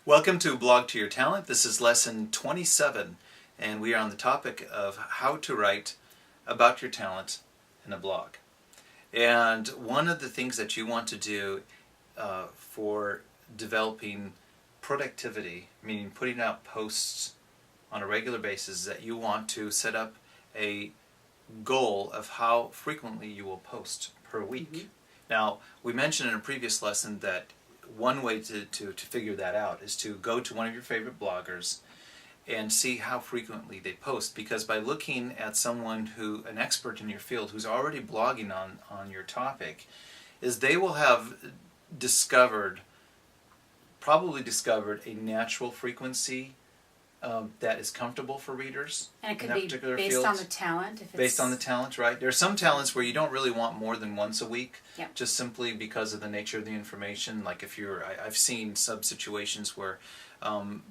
Welcome to Blog to Your Talent. This is lesson 27, and we are on the topic of how to write about your talent in a blog. And one of the things that you want to do for developing productivity, meaning putting out posts on a regular basis, is that you want to set up a goal of how frequently you will post per week. Mm-hmm. Now, we mentioned in a previous lesson that one way to figure that out is to go to one of your favorite bloggers and see how frequently they post, because by looking at someone an expert in your field who's already blogging on your topic, is they will have probably discovered a natural frequency that is comfortable for readers. And it could be based on the talent. Based on the talent, right? There are some talents where you don't really want more than once a week, yep, just simply because of the nature of the information. Like if I've seen situations where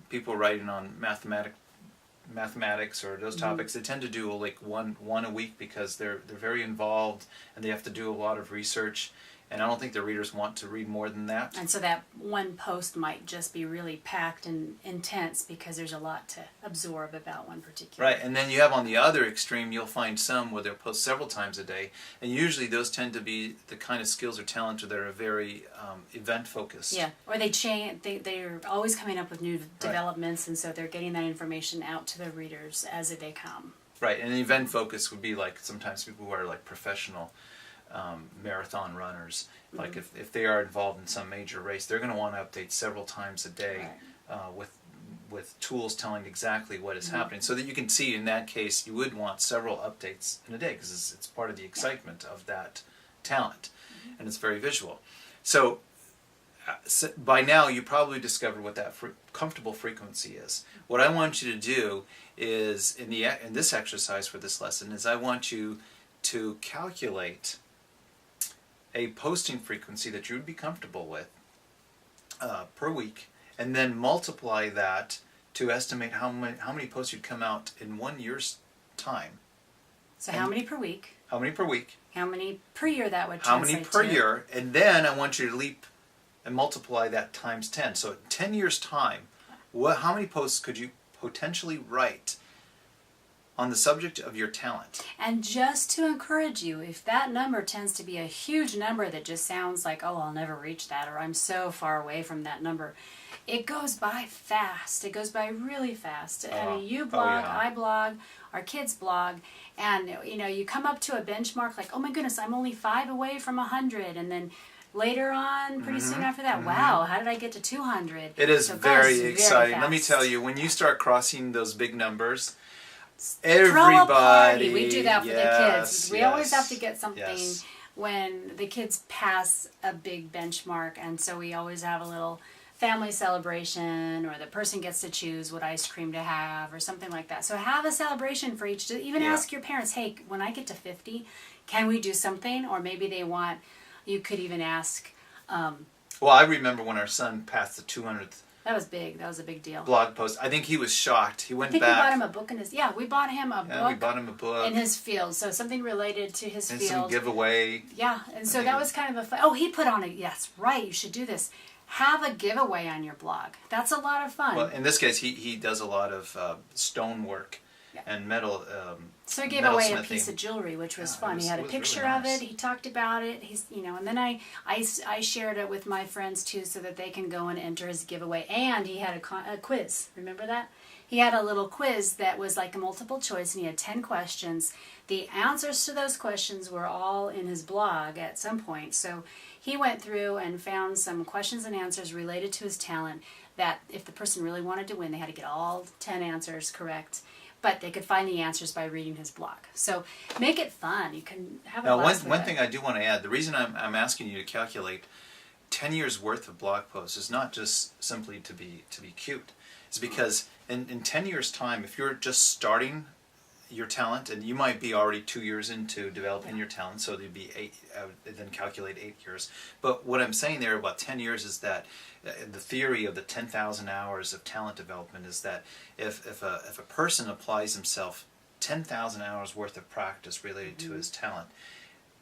people writing on mathematics or those topics, they tend to do like one a week because they're very involved and they have to do a lot of research. And I don't think the readers want to read more than that. And so that one post might just be really packed and intense because there's a lot to absorb about one particular. Right, and then you have on the other extreme, you'll find some where they'll post several times a day. And usually those tend to be the kind of skills or talent that are very event-focused. Yeah, or they're always coming up with new developments, and so they're getting that information out to the readers as they come. Right, and event focus would be like sometimes people who are like professional marathon runners, like if they are involved in some major race, they're going to want to update several times a day, with tools telling exactly what is happening, so that you can see in that case you would want several updates in a day because it's part of the excitement of that talent, and it's very visual. So by now you probably discovered what that comfortable frequency is. What I want you to do is in this exercise for this lesson is I want you to calculate a posting frequency that you would be comfortable with per week, and then multiply that to estimate how many posts you'd come out in 1 year's time. So how many per week? How many per week? How many per year that would How translate many per to? year? And then I want you to leap and multiply that times 10. So 10 years' time, how many posts could you potentially write on the subject of your talent? And just to encourage you, if that number tends to be a huge number that just sounds like, oh, I'll never reach that, or I'm so far away from that number, it goes by fast. It goes by really fast. I mean, you blog, I blog, our kids blog, and you come up to a benchmark like, oh my goodness, I'm only 5 away from 100, and then later on, pretty soon after that, wow, how did I get to 200? It is very exciting. Very Let me fast. tell you, when you start crossing those big numbers, Throw a party. We do that for the kids. We always have to get something when the kids pass a big benchmark, and so we always have a little family celebration, or the person gets to choose what ice cream to have or something like that. So have a celebration for each. Even ask your parents, hey, when I get to 50, can we do something? Or maybe you could even ask. Well, I remember when our son passed the 200th. That was big. That was a big deal. Blog post. I think he was shocked. He went back. I think we bought him a book in his. Yeah, we bought him a book. Yeah, we bought him a book in his field. So something related to his and field. some giveaway. Yeah, and so that was kind of a fun. Oh, he put on it. Yes, right. You should do this. Have a giveaway on your blog. That's a lot of fun. Well, in this case, he does a lot of stonework and metal. So he gave away a piece of jewelry, which was fun. He had a picture really of it. He talked about it. And then I shared it with my friends too, so that they can go and enter his giveaway. And he had a quiz. Remember that? He had a little quiz that was like a multiple choice, and he had 10 questions. The answers to those questions were all in his blog at some point. So he went through and found some questions and answers related to his talent that if the person really wanted to win, they had to get all 10 answers correct. But they could find the answers by reading his blog. So make it fun. You can have a blast with it. One thing I do want to add, the reason I'm asking you to calculate 10 years worth of blog posts is not just simply to be cute. It's because in 10 years' time, if you're just starting your talent, and you might be already 2 years into developing your talent, so there'd be 8, then calculate 8 years. But what I'm saying there about 10 years is that the theory of the 10,000 hours of talent development is that if a person applies himself 10,000 hours worth of practice related to his talent,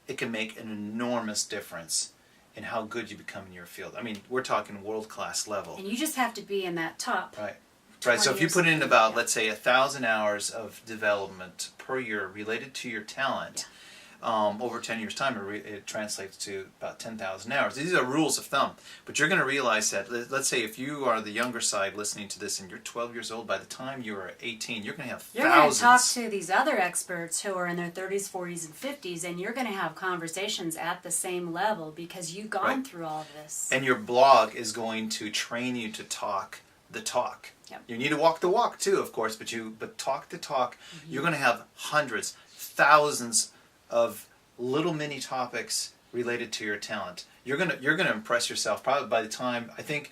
it can make an enormous difference in how good you become in your field. I mean, we're talking world-class level. And you just have to be in that top. Right. Right. So if you 20 or put in something, about, yeah. let's say, 1,000 hours of development per year related to your talent, over 10 years' time, it translates to about 10,000 hours. These are rules of thumb. But you're going to realize that, let's say, if you are the younger side listening to this and you're 12 years old, by the time you are 18, you're going to have You're going to thousands. talk to these other experts who are in their 30s, 40s, and 50s, and you're going to have conversations at the same level because you've gone Right. through all of this. And your blog is going to train you to talk the talk. Yep. You need to walk the walk too, of course, but talk the talk. You're going to have hundreds, thousands of little mini topics related to your talent. You're gonna impress yourself probably by the time, I think,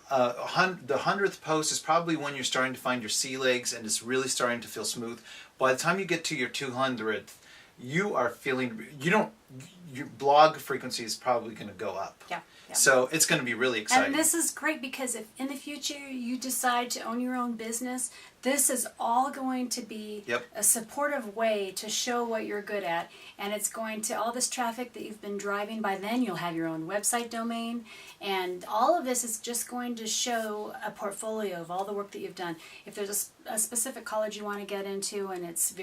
the 100th post is probably when you're starting to find your sea legs and it's really starting to feel smooth. By the time you get to your 200th, you are feeling, your blog frequency is probably going to go up. Yeah. Yeah. So it's going to be really exciting. And this is great because if in the future you decide to own your own business, this is all going to be Yep. a supportive way to show what you're good at. And it's going to, all this traffic that you've been driving, by then you'll have your own website domain. And all of this is just going to show a portfolio of all the work that you've done. If there's a specific college you want to get into and it's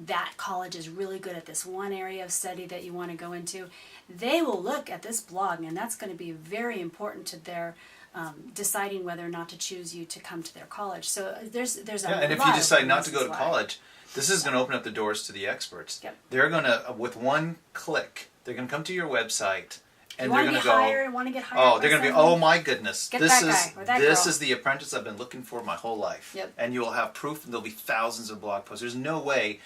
that college is really good at this one area of study that you want to go into, they will look at this blog, and that's going to be very important to their deciding whether or not to choose you to come to their college. So there's a Yeah, and if lot you of decide not to go to reasons why. college, this is going to open up the doors to the experts. Yep. They're going to, with one click, they're going to come to your website, and You they're want going to to go, hired, want to get hired? oh, by they're going to be, someone? oh my goodness, Get this that is guy or that this girl. is the apprentice I've been looking for my whole life. Yep. And you will have proof, and there'll be thousands of blog posts. There's no way,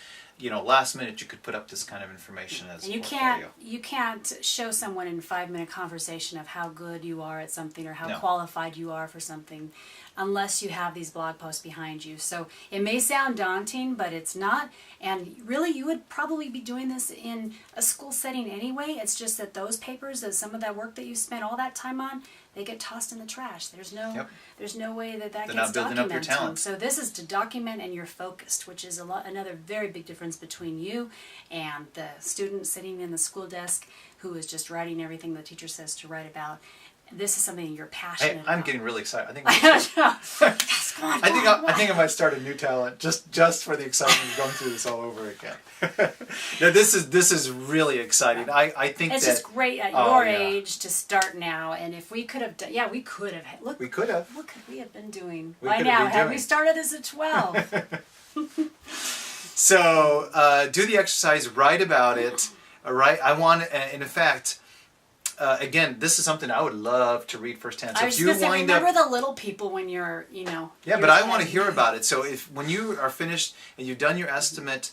last minute you could put up this kind of information as And a portfolio. you can't show someone in a 5-minute conversation of how good you are at something or how No. qualified you are for something unless you have these blog posts behind you. So it may sound daunting, but it's not. And really, you would probably be doing this in a school setting anyway. It's just that those papers, that some of that work that you spent all that time on, they get tossed in the trash. There's no Yep. there's no way that They're gets not building up your documented. talent. So this is to document, and you're focused, which is another very big difference between you and the student sitting in the school desk who is just writing everything the teacher says to write about. This is something you're passionate Hey, about. I'm getting really excited. I think Yes, come on, I think I might start a new talent just for the excitement of going through this all over again. Now, this is really exciting. I think it's that just great at Oh, your yeah. age to start now. And if we could have done, we could have. Look, we could have. what could we have been doing We by could have now? been Had doing. we started this at 12? So do the exercise, write about it. All right. I want, and in fact, again, this is something I would love to read firsthand. So I if was you just going to say, wind remember up, the little people when you're, yeah, you're but I want to 10. hear about it. So when you are finished and you've done your estimate,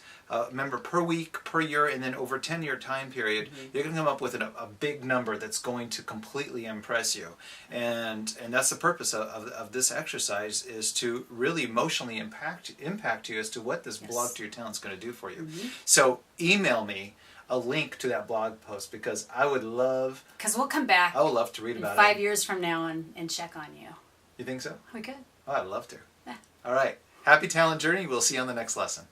remember per week, per year, and then over a 10-year time period, you're going to come up with a big number that's going to completely impress you. And that's the purpose of this exercise, is to really emotionally impact you as to what this blog to your talent is going to do for you. So email me a link to that blog post, because I would love Because we'll come back to read in about 5 it. years from now and check on you. You think so? We could. Oh, I'd love to. Yeah. All right. Happy talent journey. We'll see you on the next lesson.